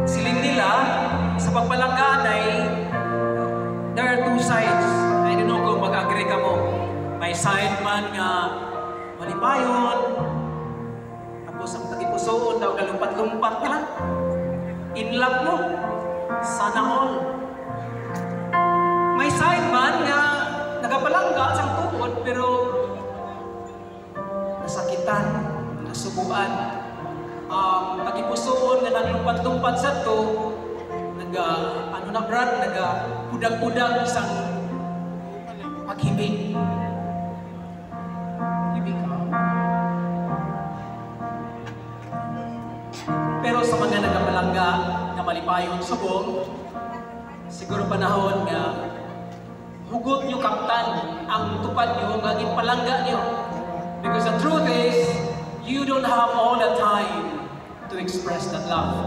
Siling nila, sa pagpalanggaan ay there are two sides. I don't know kung mag-agree ka mo. May side man nga malipayon, tapos ang tagipusoon daw galumpat-lumpat ka lang. In love mo, sana all. May side man nga nagapalangga sa tukod pero nasakitan, nasubuan. Tagipusoon nga naglumpat-lumpat sa to, pudag-pudag isang paghibig. Hibig ka. Pero sa mga nagapalangga na malipayon subong, siguro panahon nga hugot nyo kaptan ang tupad nyo nga ginpalangga nyo. Because the truth is, you don't have all the time to express that love.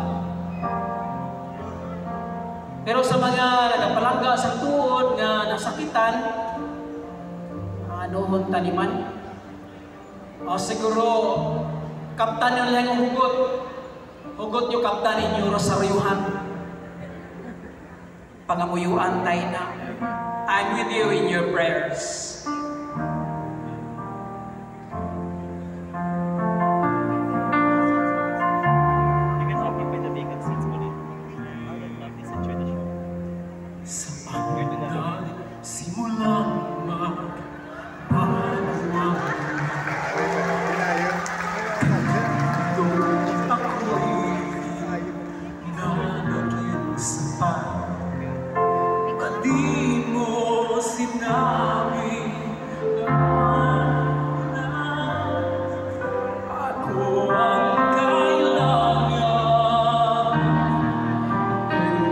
Pero sa mga nagapalangga sa tuod nga nasakitan, noon taniman, siguro kaptan nyo lang ang hugot nyo kaptan inyo rosaryuhan, pangamuyuan tayo na. I'm with you in your prayers. Di mo sinabi na ako ang kailangan,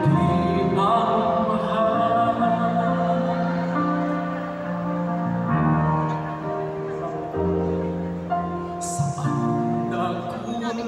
hindi ang mahal. Saan nagkulang